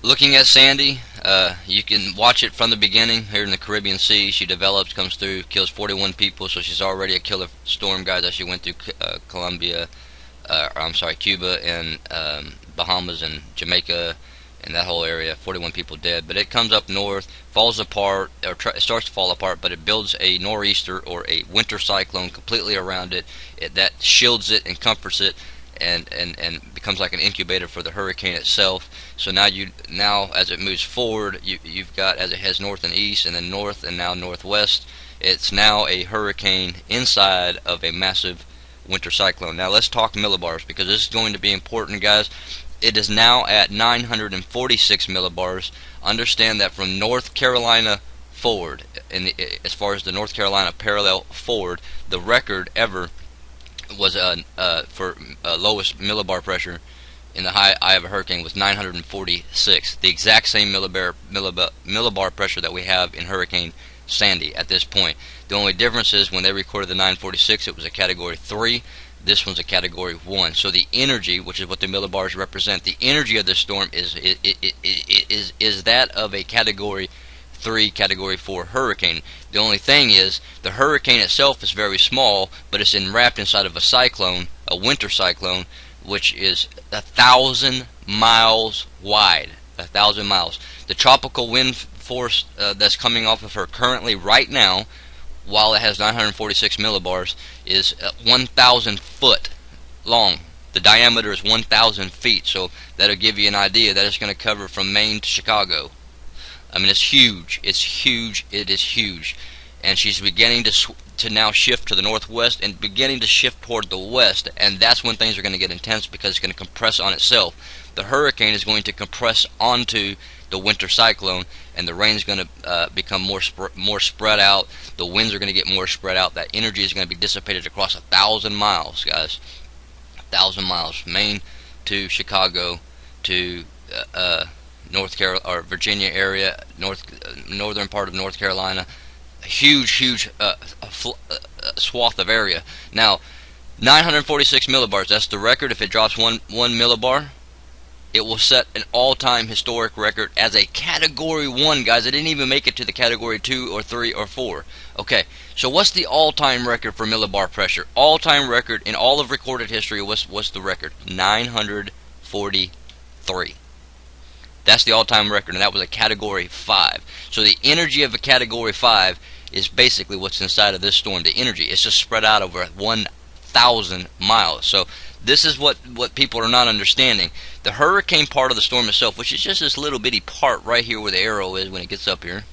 Looking at Sandy, you can watch it from the beginning here in the Caribbean Sea. She develops, comes through, kills 41 people, so she's already a killer storm, guys, as she went through Cuba and Bahamas and Jamaica and that whole area. 41 people dead. But it comes up north, falls apart, or it starts to fall apart, but it builds a nor'easter or a winter cyclone completely around it, that shields it and comforts it, and becomes like an incubator for the hurricane itself. So now as it moves forward, you've got, as it heads north and east, and then north and now northwest, it's now a hurricane inside of a massive winter cyclone. Now let's talk millibars, because this is going to be important, guys. It is now at 946 millibars. Understand that from North Carolina forward, as far as the North Carolina parallel forward, the record ever was for lowest millibar pressure in the high eye of a hurricane was 946. The exact same millibar pressure that we have in Hurricane Sandy at this point. The only difference is when they recorded the 946, it was a Category 3. This one's a Category 1. So the energy, which is what the millibars represent, the energy of this storm is that of a Category 3, Category 4 hurricane. The only thing is, the hurricane itself is very small, but it's wrapped inside of a cyclone, a winter cyclone, which is 1,000 miles wide. 1,000 miles. The tropical wind force that's coming off of her currently right now while it has 946 millibars, is 1,000 foot long. The diameter is 1,000 feet, so that'll give you an idea that it's going to cover from Maine to Chicago. I mean, it's huge. It's huge. It is huge. And she's beginning to now shift to the northwest and beginning to shift toward the west, and that's when things are going to get intense because it's going to compress on itself. The hurricane is going to compress onto the winter cyclone, and the rain is going to become more spread out. The winds are going to get more spread out. That energy is going to be dissipated across 1,000 miles, guys. 1,000 miles, Maine to Chicago to North Carolina or Virginia area, northern part of North Carolina. A huge swath of area. Now, 946 millibars. That's the record. If it drops one millibar, it will set an all-time historic record as a Category 1, guys. It didn't even make it to the Category 2 or 3 or 4. Okay, so what's the all-time record for millibar pressure? All-time record in all of recorded history, what's the record? 943. That's the all-time record, and that was a Category 5. So the energy of a Category 5 is basically what's inside of this storm. The energy is just spread out over 1,000 miles. So this is what people are not understanding. The hurricane part of the storm itself, which is just this little bitty part right here where the arrow is when it gets up here.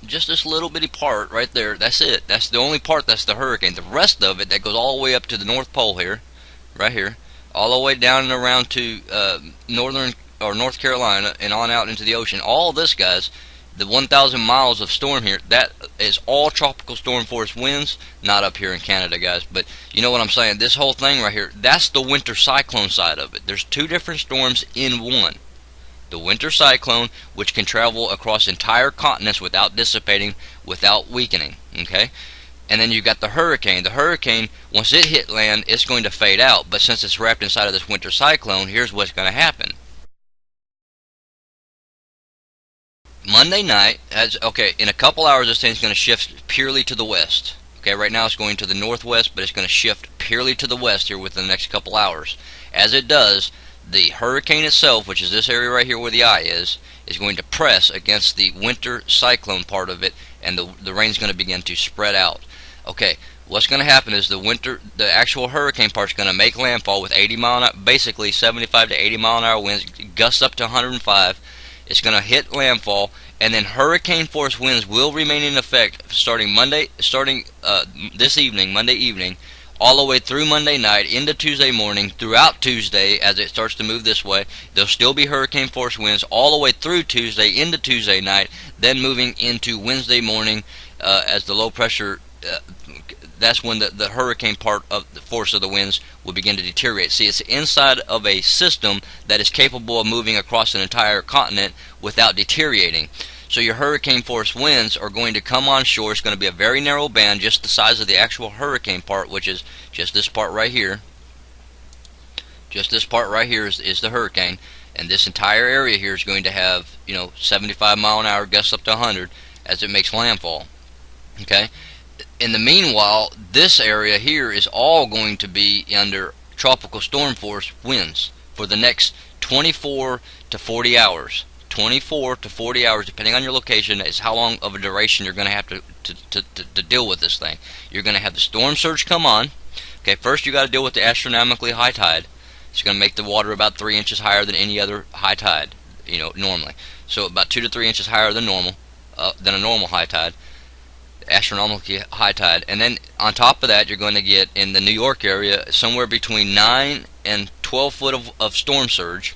Just this little bitty part right there. That's it. That's the only part that's the hurricane. The rest of it that goes all the way up to the North Pole here, right here, all the way down and around to northern or North Carolina and on out into the ocean. All this, guys, the 1,000 miles of storm here, that is all tropical storm force winds, not up here in Canada, guys, but you know what I'm saying. This whole thing right here, that's the winter cyclone side of it. There's two different storms in one. The winter cyclone, which can travel across entire continents without dissipating, without weakening, okay? And then you got the hurricane. The hurricane, once it hit land, it's going to fade out, but since it's wrapped inside of this winter cyclone, here's what's going to happen. Monday night, in a couple hours this thing's going to shift purely to the west. Okay, right now it's going to the northwest, but it's going to shift purely to the west here within the next couple hours. As it does, the hurricane itself, which is this area right here where the eye is going to press against the winter cyclone part of it, and the rain's going to begin to spread out. Okay, what's going to happen is the actual hurricane part's going to make landfall with 80 mile an hour, basically 75 to 80 mile an hour winds, gusts up to 105. It's going to hit landfall, and then hurricane force winds will remain in effect starting this evening, Monday evening, all the way through Monday night into Tuesday morning, throughout Tuesday as it starts to move this way. There'll still be hurricane force winds all the way through Tuesday into Tuesday night, then moving into Wednesday morning as the low pressure. That's when the hurricane part of the force of the winds will begin to deteriorate. See, it's inside of a system that is capable of moving across an entire continent without deteriorating. So your hurricane force winds are going to come on shore. It's going to be a very narrow band, just the size of the actual hurricane part, which is just this part right here. Just this part right here is the hurricane, and this entire area here is going to have 75 mile an hour gusts up to 100 as it makes landfall. Okay. In the meanwhile, this area here is all going to be under tropical storm force winds for the next 24 to 40 hours. 24 to 40 hours, depending on your location, is how long of a duration you're going to have to deal with this thing. You're going to have the storm surge come on. Okay, first you got to deal with the astronomically high tide. It's going to make the water about 3 inches higher than any other high tide, normally. So about 2 to 3 inches higher than normal, than a normal high tide. Astronomically high tide, and then on top of that you're going to get in the New York area somewhere between 9 and 12 foot of storm surge.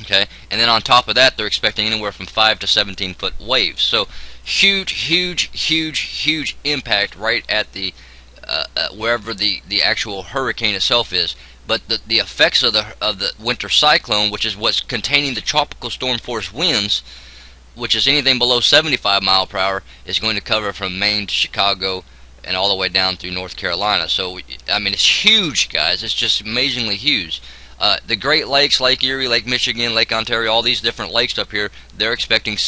Okay, and then on top of that they're expecting anywhere from 5 to 17 foot waves. So huge impact right at the wherever the actual hurricane itself is. But the effects of the winter cyclone, which is what's containing the tropical storm force winds, which is anything below 75 mile per hour, is going to cover from Maine to Chicago and all the way down through North Carolina. So, I mean, it's huge, guys. It's just amazingly huge. The Great Lakes, Lake Erie, Lake Michigan, Lake Ontario, all these different lakes up here, they're expecting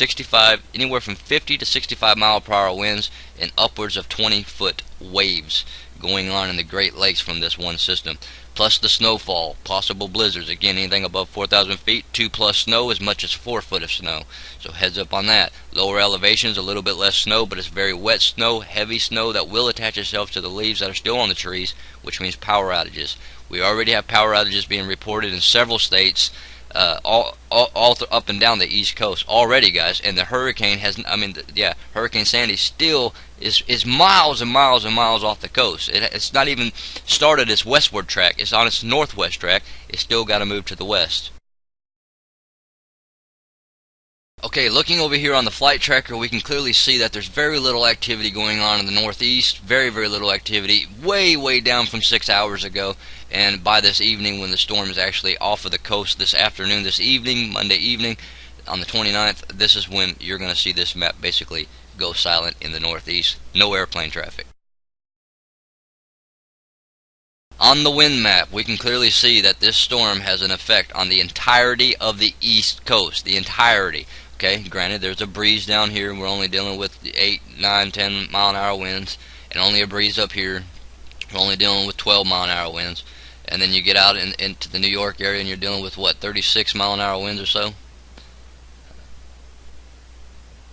anywhere from 50 to 65 mile per hour winds and upwards of 20 foot waves going on in the Great Lakes from this one system. plus the snowfall, possible blizzards. Again, anything above 4,000 feet, 2+ snow, as much as 4 foot of snow. So heads up on that. Lower elevations, a little bit less snow, but it's very wet snow, heavy snow that will attach itself to the leaves that are still on the trees, which means power outages. We already have power outages being reported in several states, all up and down the East Coast already, guys. And the hurricane has, Hurricane Sandy still is miles and miles and miles off the coast. It's not even started its westward track. It's on its northwest track. It's still got to move to the west. Okay, looking over here on the flight tracker, we can clearly see that there's very little activity going on in the northeast. Very, very little activity. Way, way down from 6 hours ago. And by this evening, when the storm is actually off of the coast this afternoon, this evening, Monday evening, on the 29th, this is when you're going to see this map basically go silent in the northeast. No airplane traffic. On the wind map, we can clearly see that this storm has an effect on the entirety of the east coast. The entirety. Okay, granted, there's a breeze down here. We're only dealing with 8, 9, 10 mile-an-hour winds, and only a breeze up here. We're only dealing with 12 mile-an-hour winds. And then you get out into the New York area, and you're dealing with, what, 36 mile-an-hour winds or so?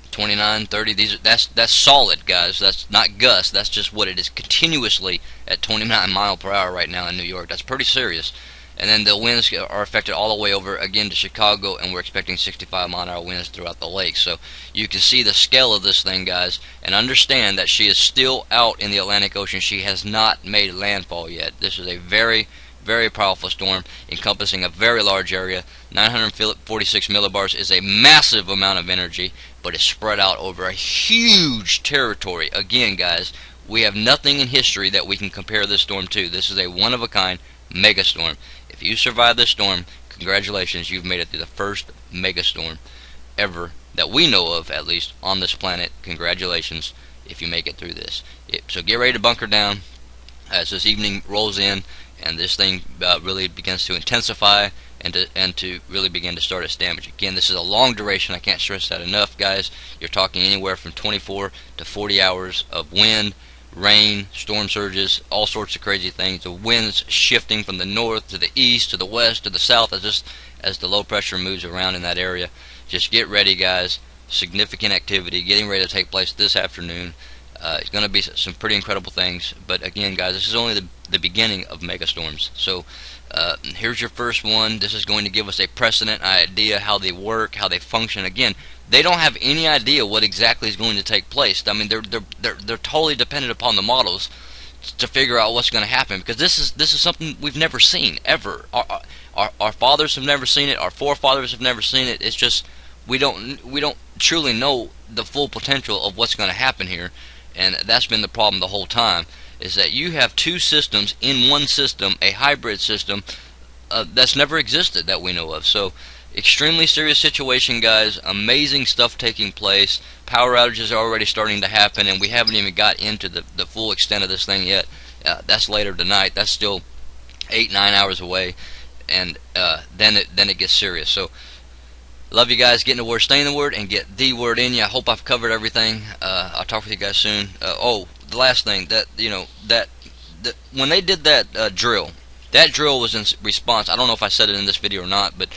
29, 30. That's solid, guys. That's not gusts. That's just what it is continuously at 29 mile per hour right now in New York. That's pretty serious. And then the winds are affected all the way over again to Chicago, and we're expecting 65 mile-an-hour winds throughout the lake. So you can see the scale of this thing, guys, and understand that she is still out in the Atlantic Ocean. She has not made landfall yet. This is a very, very powerful storm encompassing a very large area. 946 millibars is a massive amount of energy, but it's spread out over a huge territory. Again, guys, we have nothing in history that we can compare this storm to. This is a one-of-a-kind megastorm. If you survive this storm, congratulations, you've made it through the first megastorm ever that we know of, at least on this planet. Congratulations if you make it through this. So get ready to bunker down as this evening rolls in and this thing really begins to intensify and to really begin to start its damage. Again, this is a long duration. I can't stress that enough, guys. You're talking anywhere from 24 to 40 hours of wind, rain, storm surges, all sorts of crazy things. The winds shifting from the north to the east to the west to the south as the low pressure moves around in that area. Just get ready, guys. Significant activity getting ready to take place this afternoon. It's going to be some pretty incredible things. But again, guys, this is only the beginning of megastorms. So here's your first one. This is going to give us a precedent idea how they work, how they function. Again, they don't have any idea what exactly is going to take place. I mean, they're totally dependent upon the models to figure out what's going to happen, because this is something we've never seen ever. Our fathers have never seen it. Our forefathers have never seen it. It's just we don't truly know the full potential of what's going to happen here, and that's been the problem the whole time. Is that you have two systems in one system, a hybrid system that's never existed that we know of. So extremely serious situation, guys. Amazing stuff taking place. Power outages are already starting to happen, and we haven't even got into the full extent of this thing yet. That's later tonight. That's still 8-9 hours away, and then it gets serious. So love you guys. Get in the word, stay in the word, and get the word in you. I hope I've covered everything. I'll talk with you guys soon. The last thing that when they did that drill was in response. I don't know if I said it in this video or not, but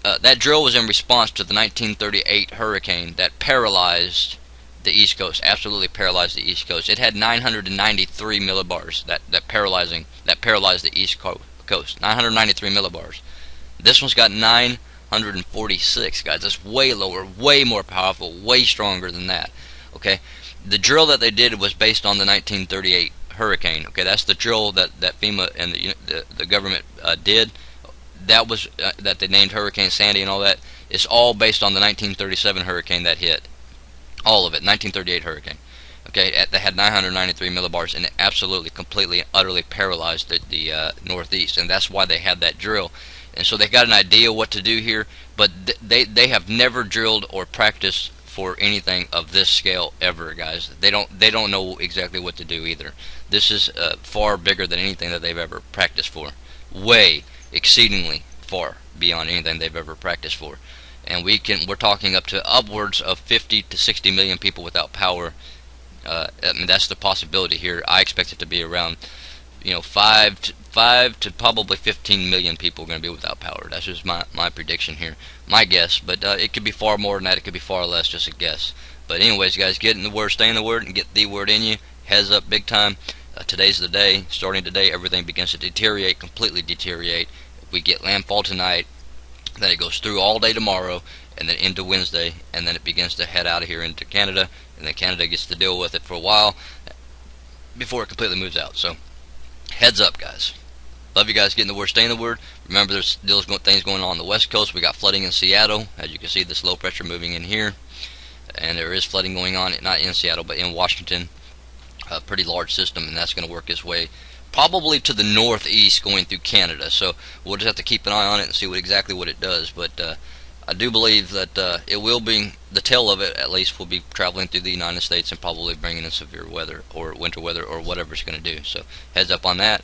that drill was in response to the 1938 hurricane that paralyzed the East Coast. Absolutely paralyzed the East Coast. It had 993 millibars that paralyzed the East Coast. 993 millibars. This one's got 946, guys. That's way lower, way more powerful, way stronger than that. Okay. The drill that they did was based on the 1938 hurricane. Okay, that's the drill that FEMA and the government did. That was that they named Hurricane Sandy and all that. It's all based on the 1937 hurricane that hit. All of it, 1938 hurricane. Okay, that had 993 millibars, and it absolutely, completely, utterly paralyzed the Northeast, and that's why they had that drill. And so they got an idea what to do here, but they have never drilled or practiced for anything of this scale ever, guys. They don't know exactly what to do either. This is far bigger than anything that they've ever practiced for. Way exceedingly far beyond anything they've ever practiced for. And we're talking up to upwards of 50 to 60 million people without power. I mean, that's the possibility here. I expect it to be around, 5 to probably 15 million people are going to be without power. That's just my prediction here, my guess. But it could be far more than that. It could be far less. Just a guess. But anyways, guys, get in the Word, stay in the Word, and get the Word in you. Heads up, big time. Today's the day. Starting today, everything begins to deteriorate, completely deteriorate. If we get landfall tonight, then it goes through all day tomorrow, and then into Wednesday, and then it begins to head out of here into Canada, and then Canada gets to deal with it for a while before it completely moves out. So heads up, guys. Love you guys. Get in the Word, stay in the Word. Remember, there's still things going on the West Coast. We got flooding in Seattle. As you can see, this low pressure moving in here, and there is flooding going on, not in Seattle but in Washington. A pretty large system, and that's going to work its way probably to the northeast going through Canada. So we'll just have to keep an eye on it and see exactly what it does. But I do believe that it will be, the tail of it at least will be traveling through the United States and probably bringing in severe weather or winter weather or whatever it's going to do. So heads up on that.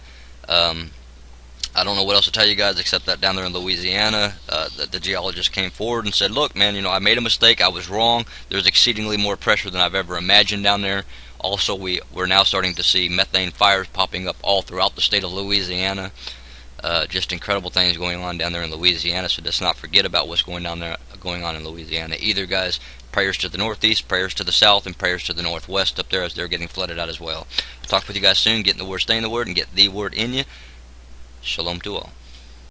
I don't know what else to tell you guys except that down there in Louisiana, the geologist came forward and said, look, man, I made a mistake. I was wrong. There's exceedingly more pressure than I've ever imagined down there. Also, we're now starting to see methane fires popping up all throughout the state of Louisiana. Just incredible things going on down there in Louisiana. So let's not forget about what's going on in Louisiana either, guys. Prayers to the northeast, prayers to the south, and prayers to the northwest up there as they're getting flooded out as well. I'll talk with you guys soon. Get in the Word, stay in the Word, and get the Word in you. Shalom to all.